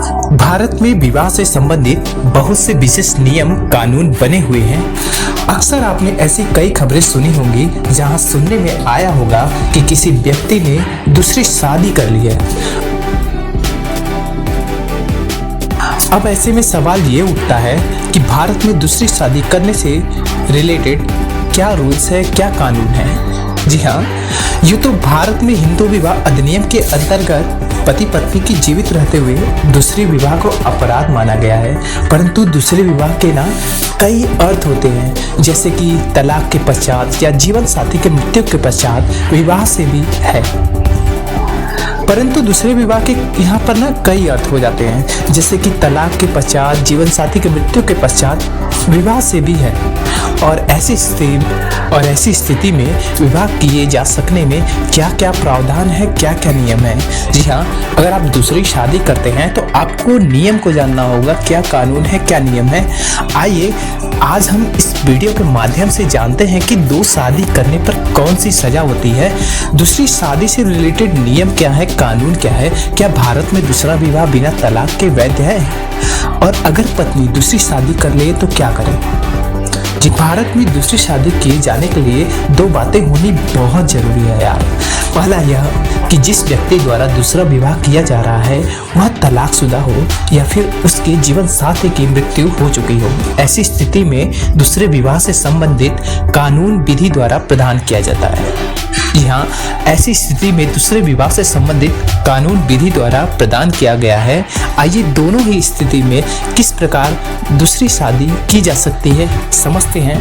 भारत में विवाह से संबंधित बहुत से विशेष नियम कानून बने हुए हैं। अक्सर आपने ऐसी कई खबरें सुनी होंगी जहां सुनने में आया होगा कि किसी व्यक्ति ने दूसरी शादी कर ली है। अब ऐसे में सवाल ये उठता है कि भारत में दूसरी शादी करने से रिलेटेड क्या रूल्स है, क्या कानून है। जी हाँ, यूँ तो भारत में हिंदू विवाह अधिनियम के अंतर्गत पति पत्नी की जीवित रहते हुए दूसरे विवाह को अपराध माना गया है, परंतु दूसरे विवाह के ना कई अर्थ होते हैं, जैसे कि तलाक के पश्चात या जीवन साथी के मृत्यु के पश्चात विवाह से भी है। परंतु दूसरे विवाह के यहाँ पर ना कई अर्थ हो जाते हैं, जैसे कि तलाक के पश्चात, जीवन साथी के मृत्यु के पश्चात विवाह से भी है। और ऐसी स्थिति में विवाह किए जा सकने में क्या क्या प्रावधान है, क्या क्या नियम है। जी हाँ, अगर आप दूसरी शादी करते हैं तो आपको नियम को जानना होगा, क्या कानून है, क्या नियम है। आइए आज हम इस वीडियो के माध्यम से जानते हैं कि दो शादी करने पर कौन सी सजा होती है, दूसरी शादी से रिलेटेड नियम क्या है, कानून क्या है, क्या भारत में दूसरा विवाह बिना तलाक के वैध है, और अगर पत्नी दूसरी शादी कर ले तो क्या करें। जी, भारत में दूसरी शादी किए जाने के लिए दो बातें होनी बहुत जरूरी है यार। पहला यह कि जिस व्यक्ति द्वारा दूसरा विवाह किया जा रहा है वह तलाकशुदा हो या फिर उसके जीवन साथी की मृत्यु हो चुकी हो। ऐसी स्थिति में दूसरे विवाह से संबंधित कानून विधि द्वारा प्रदान किया जाता है। जी हाँ, ऐसी स्थिति में दूसरे विवाह से संबंधित कानून विधि द्वारा प्रदान किया गया है। आइए दोनों ही स्थिति में किस प्रकार दूसरी शादी की जा सकती है समझते हैं।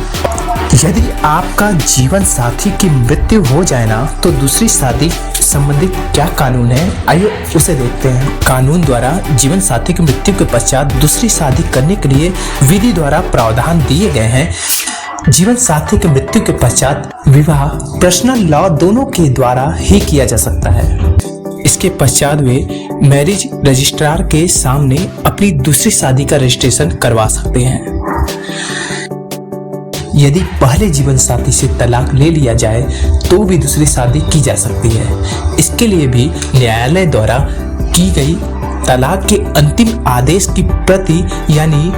यदि आपका जीवन साथी की मृत्यु हो जाए ना तो दूसरी शादी संबंधित क्या कानून है, आइए उसे देखते हैं। कानून द्वारा जीवन साथी की मृत्यु के पश्चात दूसरी शादी करने के लिए विधि द्वारा प्रावधान दिए गए हैं। जीवन साथी की मृत्यु के पश्चात विवाह पर्सनल लॉ दोनों के द्वारा ही किया जा सकता है। इसके पश्चात वे मैरिज रजिस्ट्रार के सामने अपनी दूसरी शादी का रजिस्ट्रेशन करवा सकते हैं। यदि पहले जीवन साथी से तलाक ले लिया जाए तो भी दूसरी शादी की जा सकती है। इसके लिए भी न्यायालय द्वारा की गई तलाक के अंतिम आदेश की प्रति यानी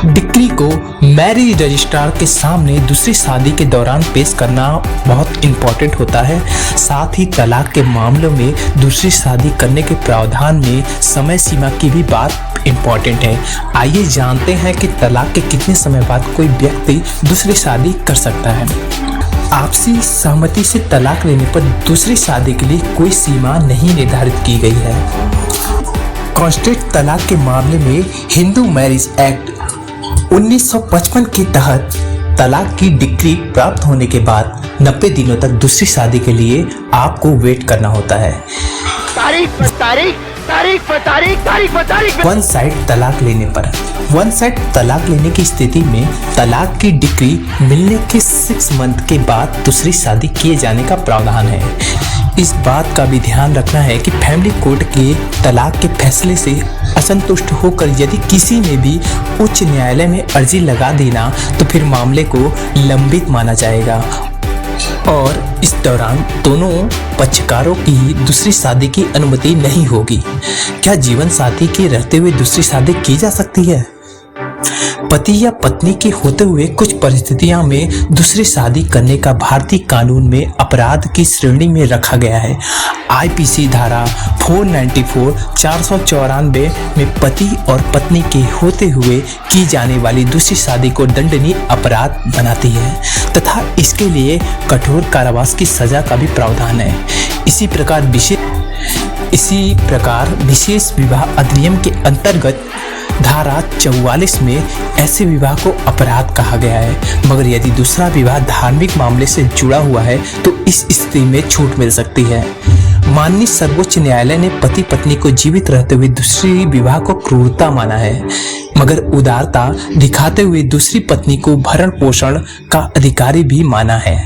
डिक्री को मैरिज रजिस्ट्रार के सामने दूसरी शादी के दौरान पेश करना बहुत इम्पोर्टेंट होता है। साथ ही तलाक के मामलों में दूसरी शादी करने के प्रावधान में समय सीमा की भी बात इम्पोर्टेंट है। आइए जानते हैं कि तलाक के कितने समय बाद कोई व्यक्ति दूसरी शादी कर सकता है। आपसी सहमति से तलाक लेने पर दूसरी शादी के लिए कोई सीमा नहीं निर्धारित की गई है। कॉन्स्टेंट तलाक के मामले में हिंदू मैरिज एक्ट 1955 के तहत तलाक की डिक्री प्राप्त होने के बाद 90 दिनों तक दूसरी शादी के लिए आपको वेट करना होता है। वन साइड तलाक लेने की स्थिति में तलाक की डिक्री मिलने के 6 मंथ के बाद दूसरी शादी किए जाने का प्रावधान है। इस बात का भी ध्यान रखना है कि फैमिली कोर्ट के तलाक के फैसले से असंतुष्ट होकर यदि किसी ने भी उच्च न्यायालय में अर्जी लगा दी ना तो फिर मामले को लंबित माना जाएगा और इस दौरान दोनों पक्षकारों की दूसरी शादी की अनुमति नहीं होगी। क्या जीवन साथी के रहते हुए दूसरी शादी की जा सकती है? पति या पत्नी के होते हुए कुछ परिस्थितियों में दूसरी शादी करने का भारतीय कानून में अपराध की श्रेणी में रखा गया है। आईपीसी धारा 494 494 में पति और पत्नी के होते हुए की जाने वाली दूसरी शादी को दंडनीय अपराध बनाती है तथा इसके लिए कठोर कारावास की सजा का भी प्रावधान है। इसी प्रकार विशेष विवाह अधिनियम के अंतर्गत धारा 44 में ऐसे विवाह को अपराध कहा गया है। मगर यदि दूसरा विवाह धार्मिक मामले से जुड़ा हुआ है तो इस स्थिति में छूट मिल सकती है। माननीय सर्वोच्च न्यायालय ने पति पत्नी को जीवित रहते हुए दूसरी विवाह को क्रूरता माना है, मगर उदारता दिखाते हुए दूसरी पत्नी को भरण पोषण का अधिकारी भी माना है।